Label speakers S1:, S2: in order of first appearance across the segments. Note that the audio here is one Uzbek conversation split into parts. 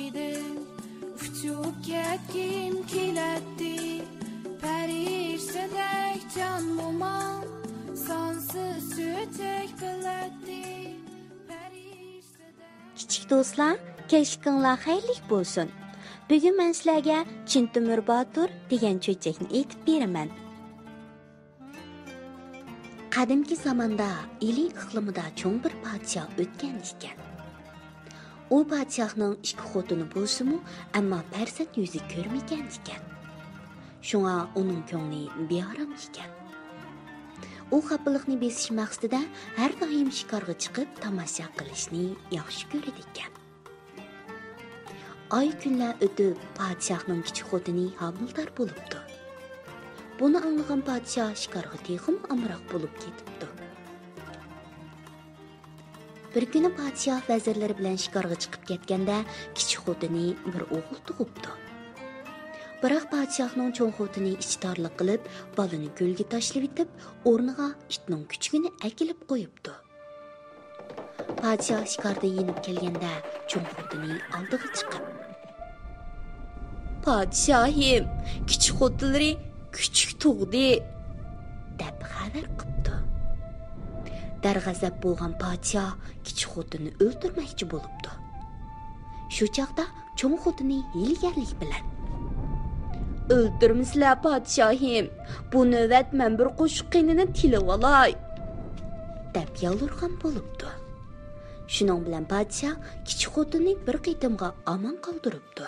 S1: idim, uçup ketkim keletdi. Periştedek can muman, sonsuz sütek biletdi.
S2: Kichik do'stlar, kechqurunlar xayrli bo'lsin. Bugun men sizlarga Chintumur Botur degan cho'chakni aytib beraman. Qadimgi zamonda Ili iqlimida cho'ng bir podshoh o'tgan ekan. U podshohning ikki xotini bo'lsa-mu, ammo farzand yuzi ko'rmagan ekan. Shunga uning ko'ngli beorom ekan. U xafalikni besish maqsadida har doim shikorga chiqib tomosha qilishni yaxshi ko'radi ekan. Oy kunlar o'tib, podshohning kichik xotini homildor bo'libdi. Buni anglagan podshoh shikorga texim amroq bo'lib ketibdi. Bir kuni podshoh vazirlari bilan shikorga chiqib ketganda, kichik xotini bir o'g'il tug'ibdi. Biroq podshohning cho'ng xotini ichtorlik qilib, bolani ko'lga tashlab etib, o'rniga itning kuchugini akilib qo'yibdi. Podshoh shikorda yenib kelganda, cho'ng xotini oldiga chiqib: "Podshohim, kichik xotinlari kuchuk tug'di", deb xabar qildi. Darg'azab bo'lgan podshoh kichik xotinni o'ldirmoqchi bo'libdi. Shu chaqda cho'ng xotini hilgarlik bilan: "Öldürmüsler padişahim, bu növet men bir qo'shiq qinini tilib olay", deb yalurgan bo'libdi. Shuning bilan podshoh kichik xotinni bir qitimga omon qoldiribdi.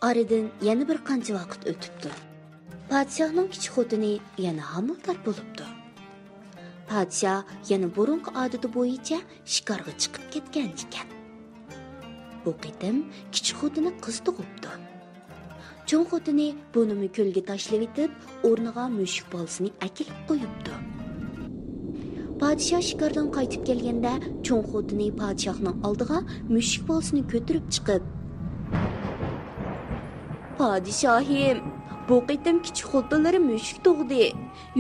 S2: Oradan yana bir qancha vaqt o'tibdi. Podshohning kichik xotini yana homildor bo'libdi. Podshoh yana burungi odati bo'yicha shikorga chiqib ketgan ekan. Bu qitim kichik xotini qiz tug'ibdi. Cho'ng xotini bunimi ko'lga tashlab etib, o'rniga mushuk bolasini akilib qo'yibdi. Podshoh shikordan qaytib kelganda, cho'ng xotini podshohning oldiga mushuk bolasini ko'tarib chiqib: "Podshohim, bu qitim kichik xotinlari mushuk tug'di.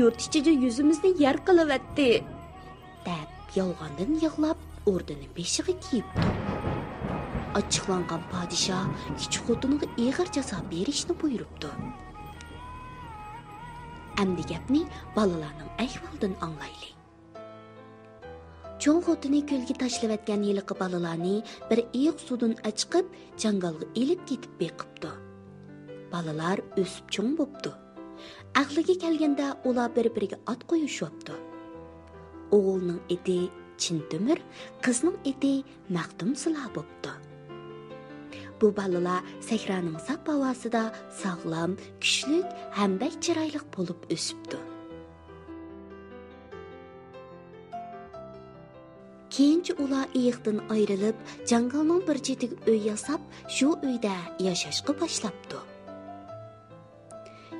S2: Yurt ichida yuzimizni yer qilavatdi", deb yolg'ondan yig'lab, o'rnini beshiga kiyibdi. Açıqlanğan padişah kichik xotiniga ig'ir jazo berishni buyuribdi. Endi gapni balalarning ahvolidan anglaylik. Cho'ng xotini ko'lga tashlavatgan yiliqi balalarni bir iyiq suvdan achiqib, jangalga elib ketib beqibdi. Balalar o'sib cho'ng bo'pti. Aqliga kelganda ular bir-biriga ot qo'yishyapti. O'g'ilning eti Chintumur, qizning eti Maxtumsula bo'pti. Bu balalar sahraning sap havosida sog'lom, kuchli, hambak chiroyli bo'lib o'sibdi. Keyinchi ular iyiqdan ayrilib, jangalning bir chetiga uy yasab, shu uyda yashashga boshlabdi.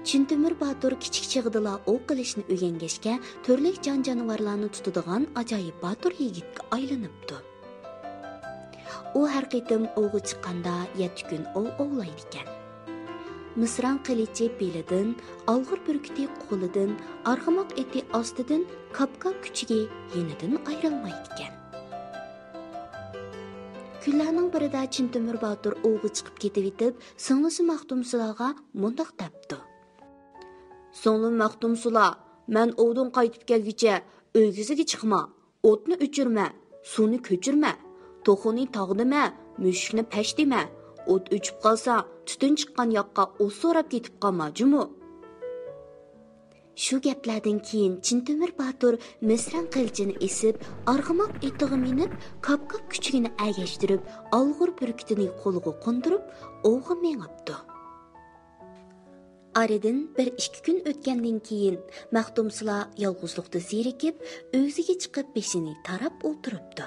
S2: Chintumur Botur kichik chig'idala o'q qilishni o'rgangachga, turli jon-jonivorlarni tutadigan ajoyib Botur yigitga aylanibdi. U har qitim o'g'i chiqqanda 7 kun ovlaydi ekan. Misran qilichi belidan, olg'ir burkuti qo'lidan, arg'amoq eti ostidan, kapkap kuchiga yenidan ayrilmaydi ekan. Kunlarning birida Chintumur Botur o'g'i chiqib ketib etib, singlisi Maxtumsulaga mundoq debdi: "Singlim Maxtumsula, men ovdan qaytib kelguncha o'ygiziga chiqma, o'tni o'chirma, suvni ko'chirma. To'xuni tog'dima, mushukni pashdima. O't o'chib qolsa, tutun chiqqan yoqqa o't so'rab ketib qolma, jumu." Shu gaplardan keyin Chintumur Botur misran qilchini esib, arg'amoq etiga minib, kapkap kuchugini agashtirib, olg'ir burkutini qo'liga qo'ndirib, o'g'i mengibdi. Aradan 1-2 kun o'tgandan keyin Maxtumsula yolg'izlikda zerikib, o'ziga chiqib beshini tarab o'tiribdi.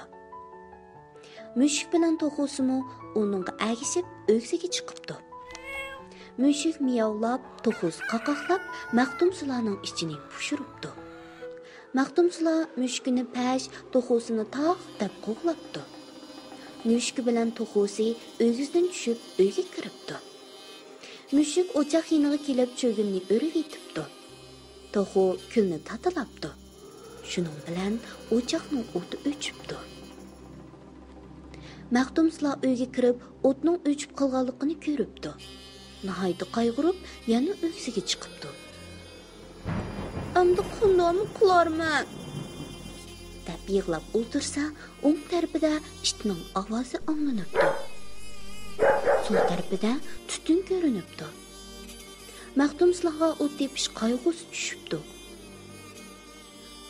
S2: Mushuk bilan to'xusimu uningga agishib o'ziga chiqibdi. Mushuk miyovlab, to'xus qaqoqlab, Maxtumsulaning ichini pushiribdi. Maxtumsula mushukni pash, to'xusini tog' deb qo'g'labdi. Mushuk bilan to'xusi o'zidan tushib uyga kiribdi. Mushuk o'choq yiniga kelib cho'ginni o'rib etibdi. To'xu kulni tatilabdi. Shuning bilan o'choqning o'ti o'chibdi. Maxtumsula uyga kirib, o'tning o'chib qolganligini ko'ribdi. Nihoyat qayg'urib, yana o'ksiga chiqibdi. Amdi qandoqmi qilarman? deb yig'lab o'tirsa, o'ng tarafida itning ovozi anglanibdi. Sol tarafida tutun ko'rinibdi. Maxtumsulaga o't tepish qayg'usi tushibdi.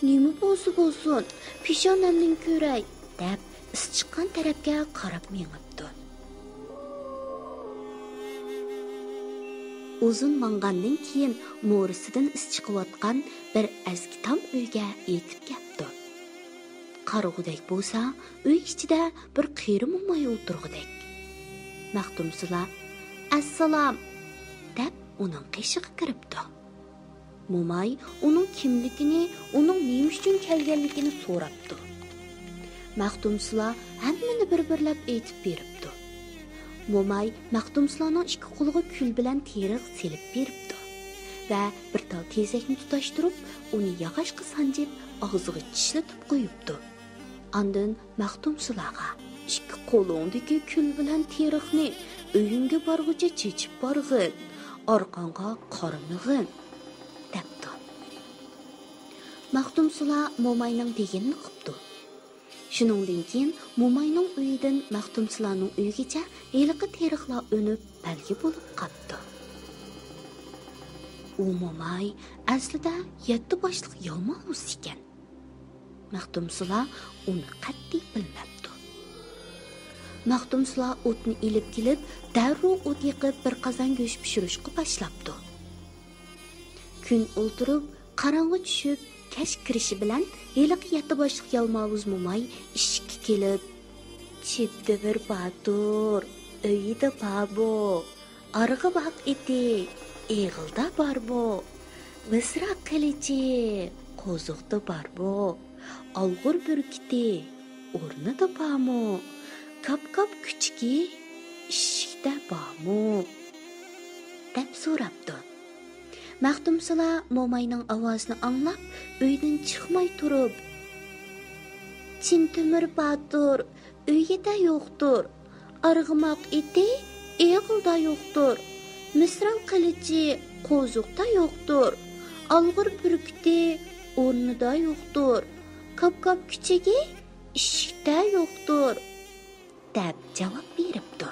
S2: Nima bo'lsin, peshonamning ko'ray, deb is chiqqan tarafga qarab mengibdi. Uzun mangandan keyin mo'risidan is chiqayotgan bir eski tam uyga yetib keldi. Qarag'udek bo'lsa, uy ichida bir qeri mo'may o'tirg'udek. Maxtumsula "Assalom" deb uning qishig'iga kiribdi. Mo'may uning kimligini, uning nima uchun kelganligini so'rabdi. Maxtumsula hammani bir-birlab aytib beribdi. Mo'may Maxtumsulaning ikki qo'liga kul bilan teriq selib beribdi va bir tal tezakni tutashtirib, uni yog'ochga sanjib, og'ziga tishlatib qo'yibdi. Ondan Maxtumsulaga ikki qo'lingdagi kul bilan teriqni uyingga borguncha chechib borg'in, orqangga qaramag'in, debdi. Maxtumsula Mo'mayning deganini qilibdi. Shuningdan keyin Mo'mayning uyidan Maxtumsulaning uyigacha heliqi teriqlar o'nib balgi bo'lib qoldi. U Mo'may aslida 7 boshliq yalmog'uz ekan. Maxtumsula uni qat'iy bilmabdi. Maxtumsula o'tni ilib kelib, darrov o't yiqib bir qozon go'sht pishirishga boshlabdi. Kun o'ltirib, qarong'i tushib, kech kirishi bilan heliqi 7 boshliq yalmog'uz Mo'may ishga kelib, "Chipda bir batur, uyida babo, arg'i baq eti, eg'ilda barbo, visroq qilichi, qo'ziqda barbo, olg'ur burkiti, o'rnida bormi, kap-kap kuchki, ishikda bormi?" deb so'rabdi. Maxtumsula Mo'mayning ovozini anglab, uydan chiqmay turib, "Chintimir batur, uyida yo'qdir. Arg'imoq eti, eg'ilda yo'qdir. Misroq qilichi, qo'ziqda yo'qdir. Olg'ur burkiti, o'rnida yo'qdir. Kap-kap kuchigi, ishikda yo'qdir", deb javob beribdi.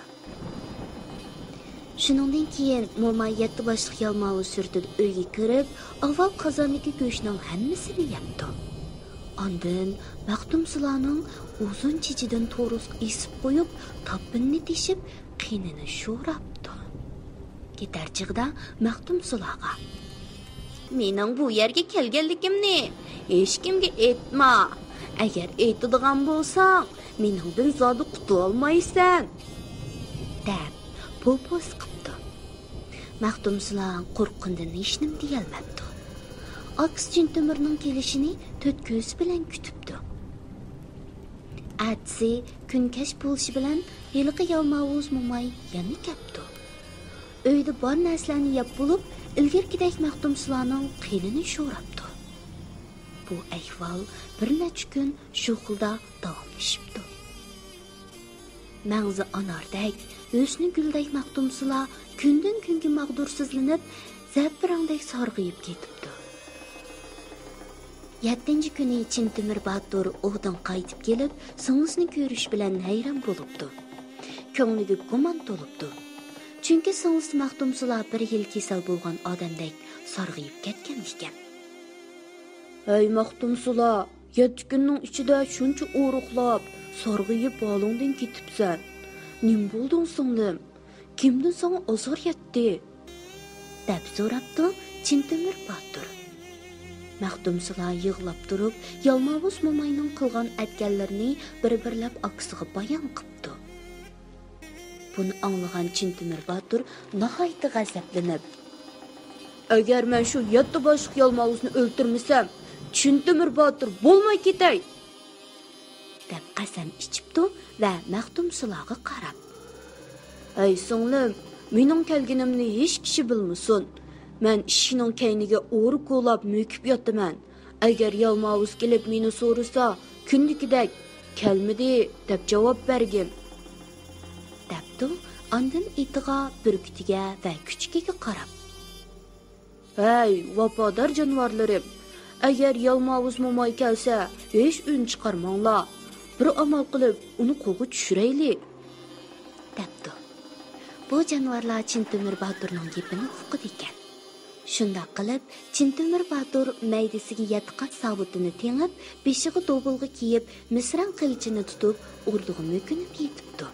S2: Shuningdan keyin Mo'may 7 boshliq yalmog'uz surtib uyga kirib, avval qozondagi go'shtning hammasini yebdi. Ondan Maxtumsulaning uzun chichidan to'rus esib qo'yib, toppinni teshib, qinini sho'rabdi. Ketarchig'da Maxtumsulaga: "Mening bu yerga kelganligimni hech kimga aytma. Agar aytadigan bo'lsang, meningdan zodi qutulolmaysan", deb po'pos qildi. Maxtumsula qo'rqqandan hech nima deyolmadi. Oksigen Timirning kelishini to'rt ko'z bilan kutibdi. Atsi kunkash bo'lishi bilan heliqi yalmog'uz Mo'may yana kelibdi. Uyda bor narsalarni yeb bo'lib, ilgirgidek Maxtumsulaning qinini sho'rabdi. Bu ahvol bir necha kun shu xilda davomlashibdi. Mağzı anardek, husni guldek Maxtumsula kundan kunga mag'dursizlanib, zabrangdek sarg'ayib ketibdi. 7-chi kuni Chintimir Batur o'g'dan qaytib kelib, singlisini ko'rish bilan hayron bo'libdi. Ko'ngliga gumon to'libdi. Chunki singlisi Maxtumsula bir yil kasal bo'lgan odamdek sarg'ayib ketgan ekan. "Ey Maxtumsula, 7 kunning ichida shuncha o'ruqlab, sarg'ayib holingdan ketibsan. Nim bo'lding singlim? Kimdan sana azor yetdi?" deb so'rabdi Chintimir Batur. Maxtumsula yig'lab turib, yalmog'uz Mo'mayning qilgan atganlarini bir-birlab aksiga bayon qildi. Buni anglagan Chintimir Batur nihoyat g'azablanib: "Agar men shu 7 boshliq yalmog'izni o'ltirmasam, Chintimir Batur bo'lmay ketay", deb qasam ichibdi va Maxtumsulaga qarab: "Ey singlim, mening kelganimni hech kishi bilmasin. Men ishning kayniga o'ri qo'lab mo'kib yotaman. Agar yalmog'iz kelib meni so'rasa, kundikidek kelmidi deb javob bergin", Dəbdi, andın itiga, bürkütiga və küçükiga qarab. Hey, vafadar canavarlarım, əgər Yalmavuz Momay gəlsə, heç ün çıxarmanglar. Bir amal qılıb, onu qoğu düşürəyli. Dəbdi. Bu canavarlar Çintemir Batur'nun gepini uqidi ekan. Shunda qilib, Çintemir Batur maydasiga yatqat sabutini tengib, beshiga dobulg'i kiyib, misran qilichini tutib, o'rdig'i mo'kinib yetibdi.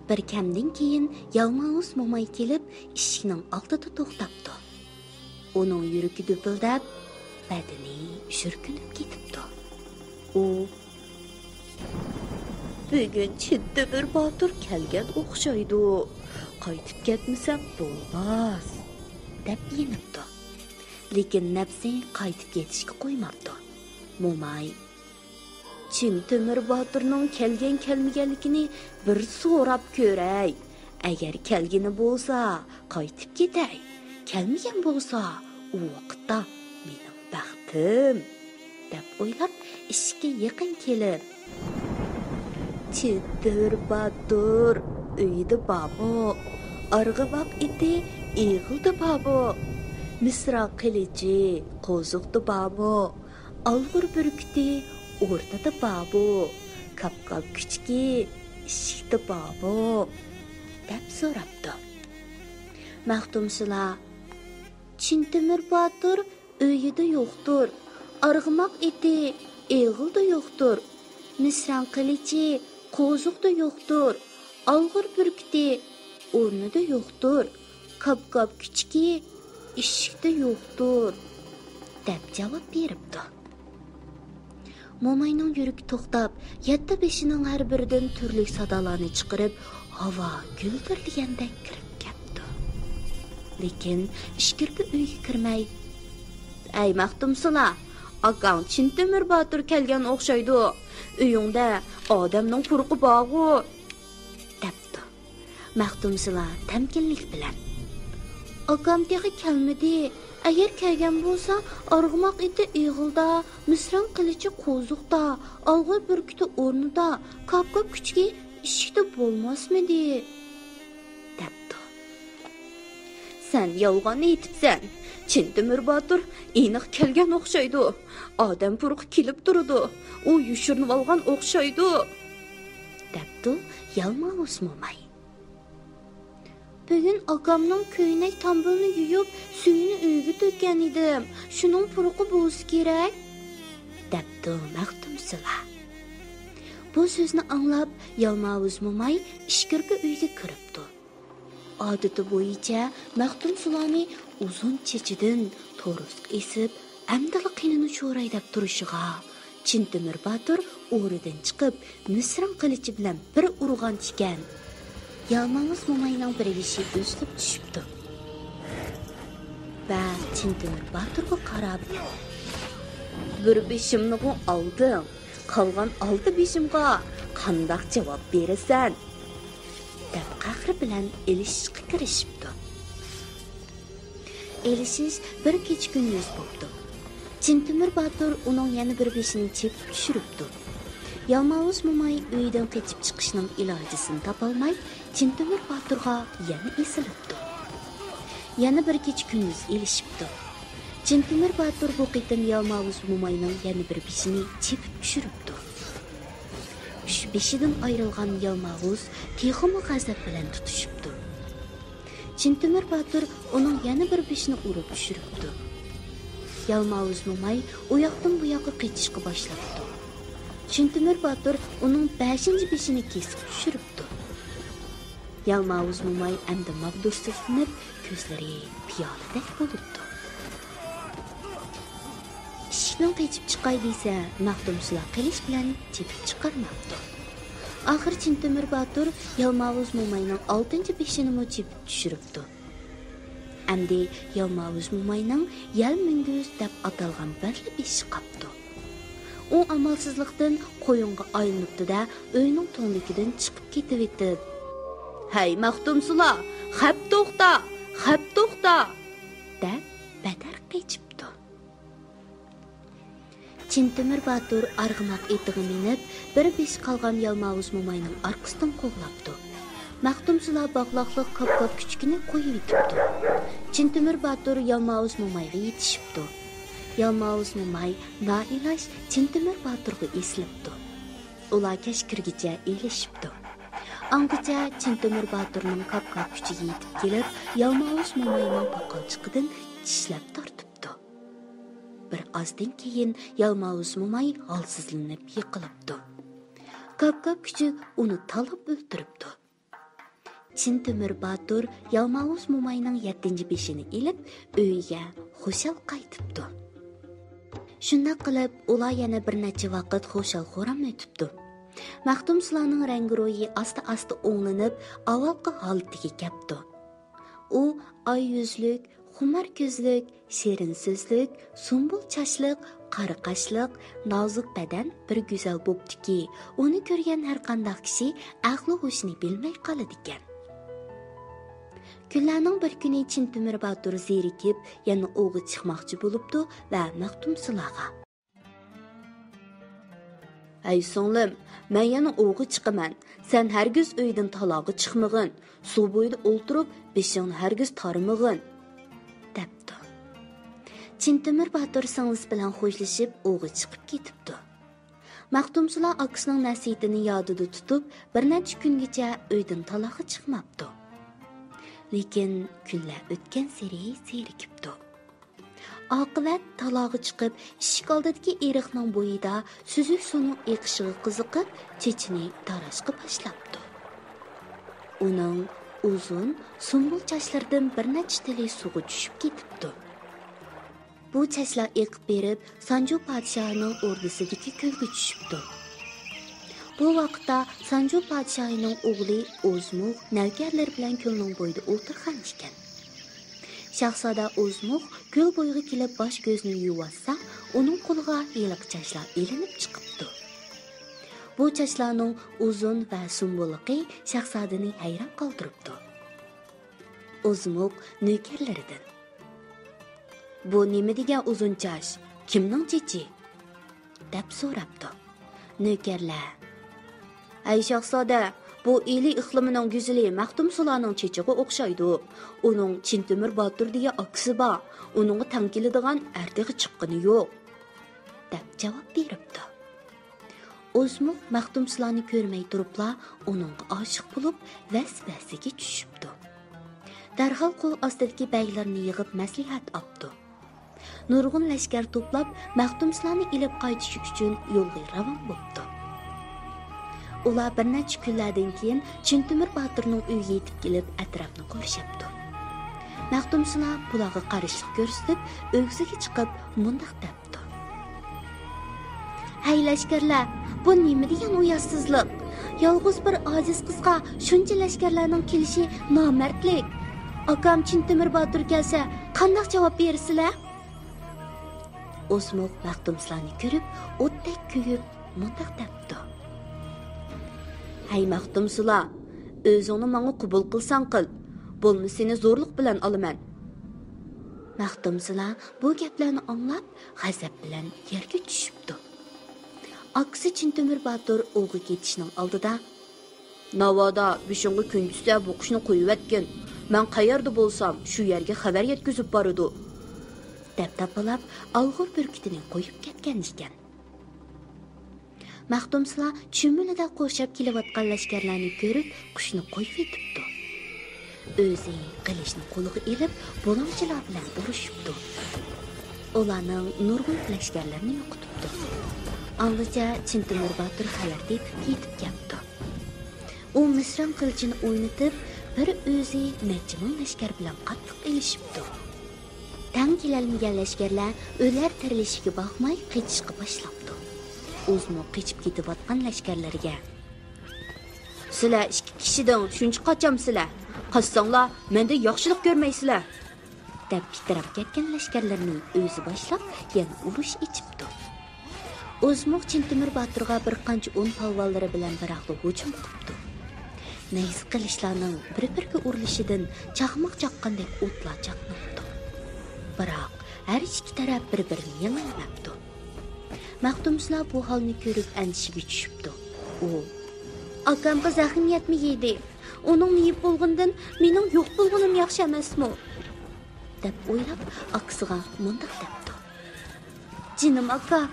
S2: Bir kamdan keyin Yalmavuz Momay kelib, eshikning oldida to'xtabdi. Uning yuragi dupildab, badani shurkunib ketibdi. U bugun Çintemir Batur kelgan o'xshaydi. Qaytib ketmasam bo'lmas, deb yenibdi. Lekin nafsi qaytib ketishga qo'ymabdi. Momay Çintemir Baturning kelmaganligini bir so'rab ko'ray. Agar kelgini bo'lsa, qaytib ketay. Kelmagan bo'lsa, u vaqtda mening baxtim, deb o'ylab eshikka yaqin kelib, Çintemir Batur uyda babo, arg'avoq iti eg'ildi babo, misra qilichi qo'ziqdi babo, alg'ur burkiti o'rtada babo, kapqab kuchki eshikdi babo, deb so'rabdi. Maxtumsila, Çintemir Batur uyida yo'qdir, arg'avoq iti eg'ildi yo'qdir, misran qilichi qo'ziqda yo'qdir, alg'ur burkiti o'rnida yo'qdir, kapqab kuchki eshikda yo'qdir, deb javob beribdi. Momayning yuragi to'xtab, yatta beshining har biridan turli sadolarni chiqarib, havo guldirligandek kirib ketdi. Lekin ishkirga uyga kirmay, "Ey Maxtumsila, akang Çintemir Batur kelgan o'xshaydi. Uyingda odamning puruqi bor-ku", debdi. Maxtumsila tamkinlik bilan, "Akam texi kelmadi. Agar kelgan bo'lsa, arg'umoq iti eg'ilda, misran qilichi qo'ziqda, alg'ir burkiti o'rnida, kapqab kuchki eshikda bo'lmasmidi?" debdi. "Sen yolg'on aytibsan. Çintemir Batur aniq kelgan o'xshaydi. Odam puruqi kelib turdi. U yushirib olgan o'xshaydi", debdi Yalmavuz Momay. "Bugun akamning ko'ynak tambulni yuyib, suyini uyga to'kkan edim. Shuning puruqi bo'lsa kerak", debdi Maxtumsila. Bu so'zni anglab, Yalmavuz Momay ishkirga uyga kiribdi. Odati bo'yicha Maxtumsilani uzun chechidan to'risq esib, amdala qinini sho'raydab turishiga Çintemir Batur o'ridan chiqib, misran qilichi bilan bir urg'an ekan. Yalmavuz Momayning bir ishi o'zlib tushibdi. Va Çintemir Baturga qarab, "Bir beshimni olding, qolgan 6 beshimga qandoq javob berasan?" deb qahri bilan elishishga kirishibdi. Elishish bir kecha kunduz bo'ldi. Çintemir Batur uning yana bir beshini chepib tushiribdi. Yalmavuz Momay uydan qochib chiqishning ilojisini topolmay, Çintemir Baturga yana esilibdi. Yana bir kecha kunduz elishibdi. Çintemir Batur bu qitim Yalmavuz Momayning yana bir beshini chepib tushiribdi. Shu beshidan ayrilgan Yalmavuz texmi g'azab bilan tutishibdi. Çintemir Batur uning yana bir beshini urib tushiribdi. Yalmavuz Momay u yoqdan bu yoqqa qochishga boshlabdi. Çintemir Batur uning 5-chi beshini kesib tushiribdi. Yalmavuz Momay endi mag'dursizlanib, ko'zlari piyoladek bo'libdi. Ishning qochib chiqay desa, Maxtumsila qilish bilan chepib chiqarmabdi. Oxir Çintemir Batur Yalmavuz Momayning 6-chi beshini chepib tushiribdi. Endi Yalmavuz Momayning yal minguz deb atalgan bir beshi qapti. U amalsizlikdan qo'yinga aylanibdi-da, uyning to'nligidan chiqib ketib etib, "Hey Maxtumsila, xap to'xta", deb badar qechibdi. Çintemir Batur arg'umoq etiga minib, bir besh qolgan Yalmavuz momayning orqasidan qo'g'labdi. Maxtumsula bog'loqliq kop-kop kichkina qo'yib yetibdi. Çintemir Batur Yalmavuz momayga yetishibdi. Yalmavuz momay noiloj Çintemir Baturga eslibdi. Ular kashkirgacha elishibdi. Angacha Çintemir Baturning kop-kop kuchiga yetib kelib, Yalmavuz momayning boqalchiqidan tishlab tortibdi. Bir ozdan keyin Yalmavuz momay holsizlanib yiqilibdi. Kop-kop kuchi uni talab o'ltiribdi. Çintemir Batur Yalmavuz momayning 7-beshini ilib, uyiga xushal qaytibdi. Shunday qilib, ular yana bir necha vaqt xushal-xo'ram o'tibdi. Maxtumsulaning rangi-ro'yi asta-asta o'nglanib, avvalgi holatiga kelibdi. U oy yuzlik, xumar ko'zlik, shirin so'zlik, sumbul chashliq, qari qashliq, nozik badan bir go'zal bo'ptiki, uni ko'rgan har qanday kishi aqli hushini bilmay qoladi ekan. Kunlarning bir kuni Çintemir Batur zerikib, yana o'g'i chiqmoqchi bo'libdi va Maxtumsulaga: "Ey singlim, men yana o'g'i chiqaman. Sen hargiz uydan taloqi chiqmag'in. Suv bo'yida o'ltirib, beshingni hargiz tormag'in" debdi. Çintemir Batur singlis bilan xo'shlashib, o'g'i chiqib ketibdi. Maxtumsula akasining nasihitini yodida tutib, bir necha kungacha uydan taloqi chiqmabdi. Lekin kunlar o'tgan sari zerikibdi. Oqibat talog'i chiqib, eshik oldidagi eriqning bo'yida suzuk suvning eqishiga qiziqib, chechini tarashqa boshlabdi. Uning uzun, sumbul chachlaridan bir necha tili suvga tushib ketibdi. Bu chachlar eqib berib, Sanju podshohining o'rdasidagi ko'lga tushibdi. Bu vaqtda Sanju podshohining o'g'li O'zmuq navkarlar bilan ko'lning bo'yida o'tirgan ekan. Shahzoda O'zmuq ko'l bo'yiga kelib bosh ko'zni yuvasa, uning qo'liga yiliq chachlar elinib chiqibdi. Bu chachlarning uzun va sumbulliqi shahzodani hayron qoldiribdi. O'zmuq navkarlaridan: "Bu nima degan uzun chash? Kimning chechi?" deb so'rabdi. Navkarlar: "Ey shahzoda, bu eli iqlimining go'zali Maxtumsulaning chechiga o'xshaydi. Uning Çintemir Batur degan akasi bor. Uningga tang keladigan ertaga chiqqani yo'q" deb javob beribdi. O'zmuq Maxtumsulani ko'rmay turibla, uningga oshiq bo'lib, vasvasiga tushibdi. Darhol qo'l ostidagi baylarni yig'ib maslahat olibdi. Nurg'un lashkar to'plab, Maxtumsulani ilib qaytish uchun yo'lga ravon bo'ldi. Ular bir necha kunlardan keyin Çintemir Baturning uyiga yetib kelib, atrofni ko'rishibdi. Maxtumsula bularga qarishlik ko'rsatib, o'g'ziga chiqib, mundaq debdi: "Hay lashkarlar, bu nima degan uyasizlik? Yolg'iz bir ojiz qizga shuncha lashkarlarning kelishi nomardlik. Akam Çintemir Batur kelsa, qanday javob bersizlar?" O'zmuq Maxtumsulani ko'rib, o'tdek kuyib, mundaq debdi: "Hay Maxtumsula, o'zingni menga qabul qilsang qil, bo'lmasa seni zo'rlik bilan olaman." Maxtumsula bu gaplarni anglab, g'azab bilan yerga tushibdi. Akasi Çintemir Batur o'g'i ketishning oldida: "Navoda beshingga kun tushsa bu qushni qo'yib men qayerda bo'lsam, shu yerga xabar yetkazib boradi" deb tapalab, alg'ur burkitini qo'yib ketgan ekan. Maxtumsula chumulida qo'shab kelayotgan lashkarlarni ko'rib, qushni qo'yib yetibdi. O'zi qilishni qo'liga elib, bo'lonchilar bilan urushibdi. Ularning nurg'un lashkarlarini yo'qotibdi. Angacha Çintemir Batur hayot etib yetib kelibdi. U misran qilichini o'ynatib, bir o'zi necha ming lashkar bilan qattiq elishibdi. Tang kelolmagan lashkarlar ular tirilishiga boqmay qechishga boshlabdi. O'zmuq qechib ketayotgan lashkarlarga: "Sizlar 2 kishidan shuncha qochamsizlar. Qassanglar, menda yaxshilik ko'rmaysizlar" deb pitirab ketgan lashkarlarning o'zi boshlab, yana urush ichibdi. O'zmuq Çintemir Baturga bir qancha un polvonlari bilan biraqli hujum qilibdi. Nayz qilishlarning bir-biriga urilishidan chaqmoq chaqqandek o'tlar chaqnabdi. Biroq har ikki taraf bir-birini yengolmabdi. Maxtumsula bu halni ko'rib andishiga tushibdi. U akamga zaxim yetmagaydi. Uning niyib bo'lgandan mening yo'q bo'lganim yaxshi emasmi? deb o'ylab akasiga mundaq debdi. Jinim aka,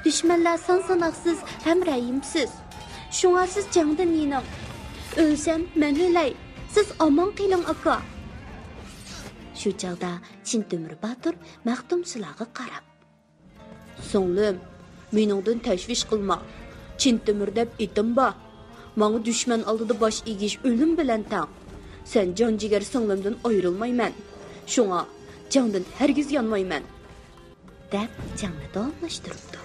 S2: düşmanlar son-sanoqsiz ham rayimsiz. Shunga siz jangdan yening. O'lsam men o'lay. Siz omon qiling aka. Shu chaqda Chintemir Batur Maxtumsulaga qarab, "So'nglim, meningdan tashvish qilma. Chintemir deb etim bor. Menga düşman oldida bosh egish o'lim bilan tang. Sen jon jigar so'nglimdan ayrilmayman. Shunga jangdan hargiz yonmayman." deb jangni davomlashtiribdi.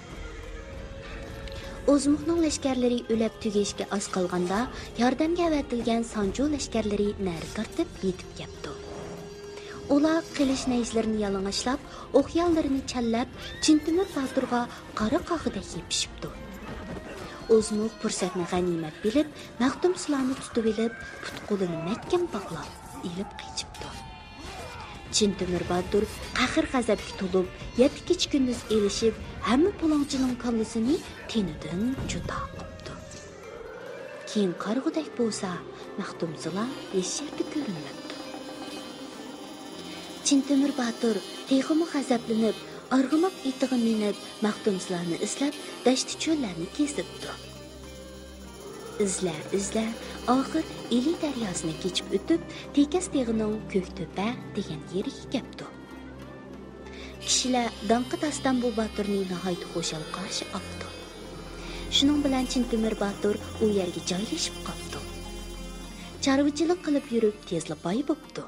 S2: O'zmuqning lashkarlari o'lab tugashga oz qolganda yordamga avatilgan Sanjo lashkarlari nari tortib yetib keldi. Ular qilish nayzlarini yalang'ashlab, o'qyallarini challab, Chintemir Baturga qora qog'ida yepishibdi. O'zmuq fursatni g'animat bilib, Maxtumsulani tutib olib, put-qo'lini mahkam bog'lab, ilib qochibdi. Chintemir Batur qahr g'azabga to'lib, 7 kunduz elishib, hamma polonchining kallasini tenidan judo qilibdi. Keyin qarg'udak bo'lsa, Maxtumsula yesharda ko'rinmabdi. Chintemir Batur texmi g'azablanib, arg'umoq itiga minib, Maxtumsulani izlab, dashti cho'llarni kesibdi. izlar, oxir Eli daryosini kechib o'tib, Tekas teg'ining Ko'ktepa degan yeriga kelibdi. Kishilar Danqi Dastan bu Baturni nihoyat xo'shal qarshi oldi. Shuning bilan Chintemir Batur u yerga joylashib qoldi. Chorvachilik qilib yurib, tezla boy bo'libdi.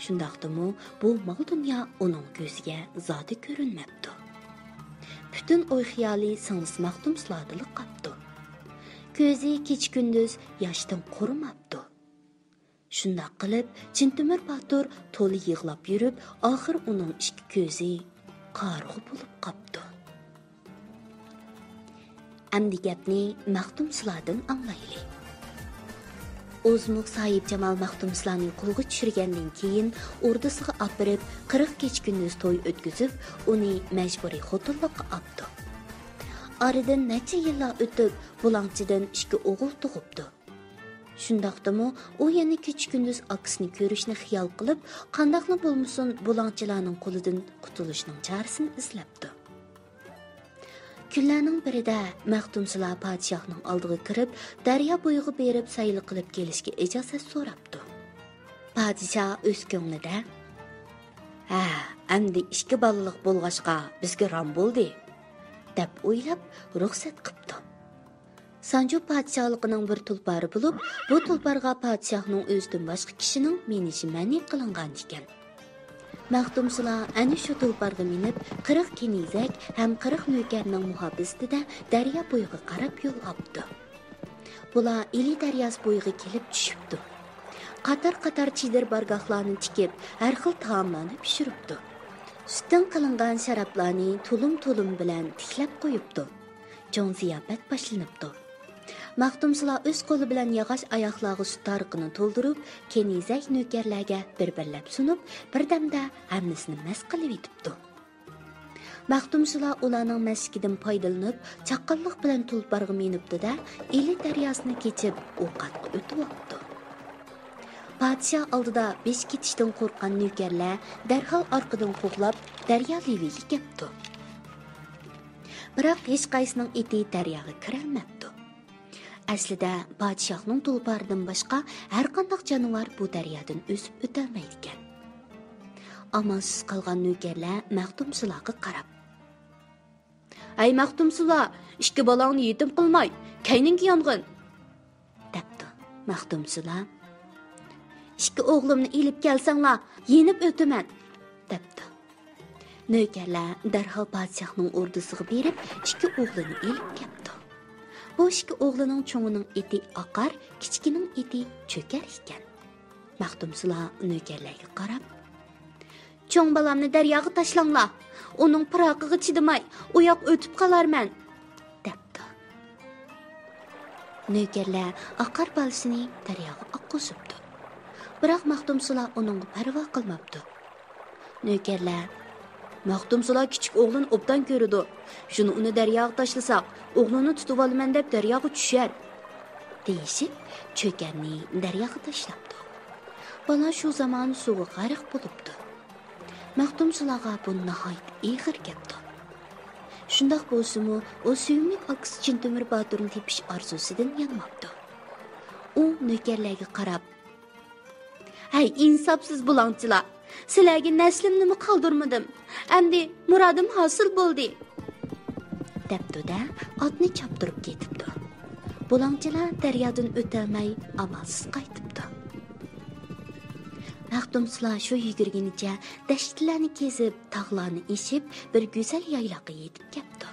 S2: Shundaqdimi, bu mol dunyo uning ko'ziga zoti ko'rinmabdi. Butun o'y-xiyoli singlis Maxtumsulada qoldi. Ko'zi kech-kunduz yoshdan qurimabdi. Shundoq qilib, Chintemir Batur to'li yig'lab yurib, oxir uning ikki ko'zi qarg'u bo'lib qoldi. Amdi gapni Maxtumsuladan anglaylik. O'zmuq Soyib Jamol Maxtumsulaning qo'lga tushirgandan keyin o'rdasiga opirib, 40 kech-kunduz to'y o'tkazib, uni majburiy xotinlikqa oldi. Aradan necha yillar o'tib, bulangchidan 2 o'g'il tug'ibdi. Shundaqdimi, u yana kech-kunduz akasini ko'rishni xiyol qilib, qandaqli bo'lmasin bulangchilarning qo'lidan qutulishning chorasini izlabdi. Kunlarning birida Maxtumsula podshohning oldiga kirib, daryo bo'yiga berib sayli qilib kelishga ijozat so'rabdi. Podshoh o'z ko'nglida: "Ha, endi 2 balaliq bo'lg'ashqa bizga ram bo'ldi" deb o'ylab ruxsat qilibdi. Sanjo podshohligining bir tulpari bo'lib, bu tulparga podshohning o'zidan boshqa kishining minishi ma'ni qilingan ekan. Maxtumsula ana shu tulparga minib, 40 kenizak ham 40 navkarning muhabbisida daryo bo'yiga qarab yo'l olibdi. Bular Eli daryosi bo'yiga kelib tushibdi. Qator-qator chidir bargohlarni tikib, har xil taomlarni pishiribdi. Sutdan qilingan sharoblarni tulum bilan tiklab qo'yibdi. Jon ziyofat boshlanibdi. Maxtumsula o'z qo'li bilan yog'och oyoqlarga sut tariqini to'ldirib, kenizak navkarlarga bir-birlab sunib, birdamda hammasini mast qilib yetibdi. Maxtumsula ularning maskidan foydalanib, chaqqonlik bilan tulparga minibdi-da, Eli daryosini kechib, ovqatga o'tib oldi. Podshoh oldida besh ketishdan qo'rqqan navkarlar darhol orqadan qo'g'lab, daryo leviga kelibdi. Biroq hech qaysining eti daryoga kirolmabdi. Aslida podshohning tulparidan boshqa har qanday jonivor bu daryodan o'sib o'tolmaydi ekan. Amonsiz qolgan navkarlar Maxtumsulaga qarab: "Ay Maxtumsula, 2 balangni yetim qilmay, kayningga yong'in" debdi. Maxtumsula: "2 o'g'limni ilib kelsanglar, yenib o'taman" debdi. Navkarlar darhol podshohning o'rdasiga berib, 2 o'g'lini ilib keldi. Bu 2 o'g'lining cho'ngining eti oqar, kichkining eti cho'kar ekan. Maxtumsula navkarlarga qarab: "Cho'ng balamni daryoga tashlanglar. Uning piroqiga chidamay, u yoq o'tib qolarman" debdi. Navkarlar oqar balasini daryoga oqqizibdi. Biroq Maxtumsula uning parvo qilmabdi. Navkarlar: Maxtumsula kichik o'g'lini obdan ko'rdi. Shuni uni daryoga tashlasak, o'g'lini tutib olaman deb daryoga tushar. Deyishib, cho'kanni daryoga tashlabdi. Bola shu zamon suvga g'arq bo'libdi. Maxtumsulaga bu nihoyat ig'ir gapdi. Shundoq bo'lsa-mu, o suyimli akisi Chintumir Boturni tepish orzusidan yanmabdi. U nökerlarga qarab, "Hay, insofsiz bulongchilar, sizlarga naslimni qoldirmadim. Endi muradim hosil bo'ldi." debdi-da, otni choptirib ketibdi. Bulongchilar daryodan o'tolmay amalsiz qaytibdi. Maxtumsula shu yugurgunicha dashtlarni kezib, tog'larni eshib, bir go'zal yayloqqa yetib keldi.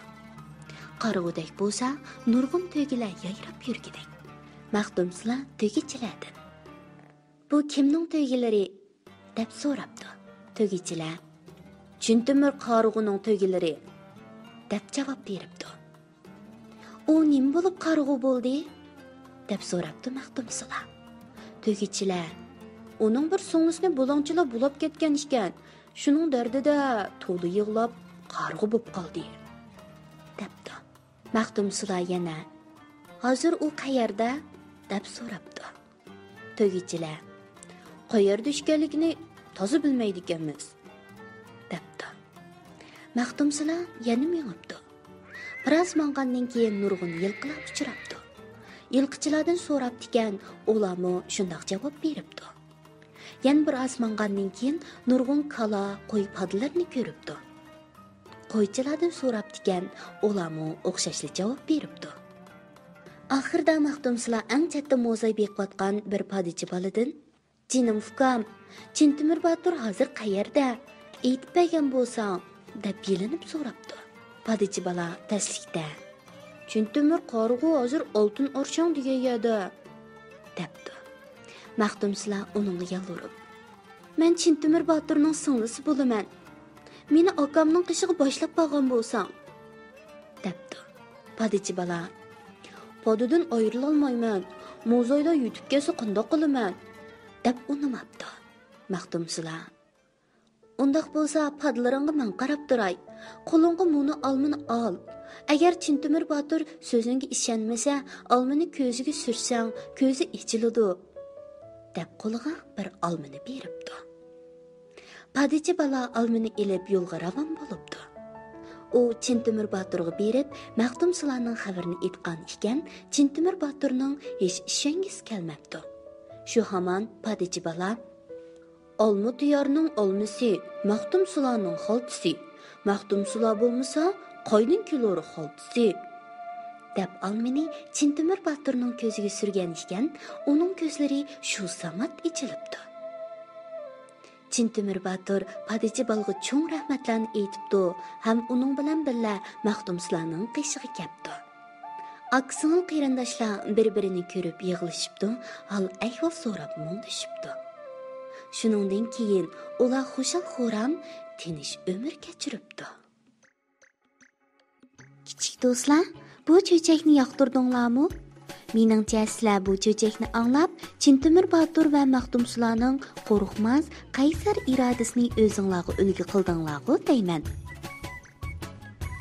S2: Qarag'udek bo'lsa, nurg'un to'gilar yayrab yurgidek. Maxtumsula to'gichilardan, "Bu kimning to'gilari?" deb so'rabdi. To'gichilar, "Chintumir qarag'uning to'gilari" deb javob beribdi. "U nima bo'lib qarag'u bo'ldi?" deb so'rabdi Maxtumsula. To'gichilar, "Uning bir so'nglisini bulongchilar bulab ketgan ekan. Shuning dardida to'li yig'lab qarg'u bo'lib qoldi" debdi. Maxtumsula yana, "Hozir u qayerda?" deb so'rabdi. To'gichilar, "Qayerda ekanligini toza bilmaydi ekanmiz" debdi. Maxtumsula yana mengibdi. Biroz mang'andan keyin nurg'un yilqilar uchrabdi. Yilqichilardan so'rabdi ekan, ularmi shundoq javob beribdi. Yan bir oz mang'andan keyin nurg'un kala, qo'y padlarni ko'ribdi. Qo'ychilardan so'rabdi ekan, ularmi o'xshashli javob beribdi. Oxirida Maxtumsula eng chetda mo'zay beqiyotgan bir padichi boladan, "Jinim ukam, Chintumir Botur hozir qayerda? Aytib bergan bo'lsang" deb yelinib so'rabdi. Padichi bola taslikda, "Chintumir qarg'u hozir oltin orshon degan yerda" debdi. Maxtumsula uning yalvorib, "Men Chintumir Boturning singlisi bo'laman. Meni akamning qishig'i boshlab qolgan bo'lsang" debdi. Padichi bola, "Podidan ayrilolmayman. Mo'zayda yutib kelsa qandoq qilaman?" deb unamabdi. Maxtumsula, "Undaq bo'lsa, padlaringga men qarab turay. Qo'lingga muni olmini ol. Agar Chintumir Botur so'zingga ishonmasa, olmini ko'ziga sursang, ko'zi ichiladi" deb qo'liga bir olmini beribdi. Padichi bola olmini ilib yo'lga ravon bo'libdi. U Chintumir Boturga berib, Maxtumsulaning xabarini aytgan ekan, Chintumir Boturning hech ishongisi kelmabdi. Shu hamon padichi bola, "Olma diyorning olmasi, Maxtumsulaning xoltisi. Maxtumsula bo'lmasa, qo'yning kilori xoltisi" deb olmini Chintumir Boturning ko'ziga surgan ekan, uning ko'zlari shu samat ichilibdi. Chintumir Botur padichi bolga cho'ng rahmatlarni aytibdi, ham uning bilan birga Maxtumsulaning qishig'i kelibdi. Aksingil qarindoshlar bir-birini ko'rib yig'ilishibdi, hal ahvol so'rab mundishibdi. Shuningdan keyin ular xushal-xuram tinch umr kechiribdi. Kichik do'stlar, bu cho'chakni yoqtirdinglarmi? Meningcha sizlar bu cho'chakni anglab, Chintumir Botur va Maxtumsulaning qo'rqmas, qaysar irodasini o'zinglarga ulgu qildinglarku deyman.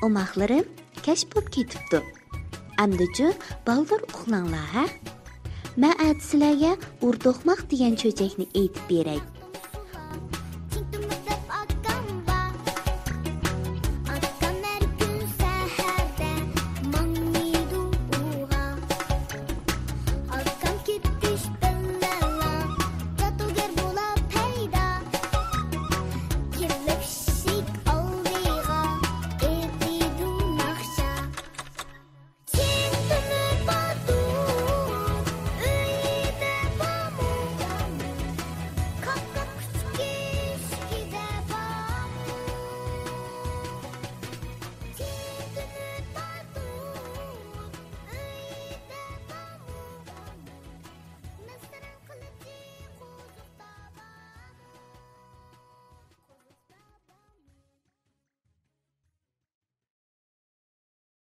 S2: Omoqlarim kashf bo'lib ketibdi. Amdichu baldir uxlanglar ha. Men sizlarga urdoqmaq degan cho'chakni aytib beray.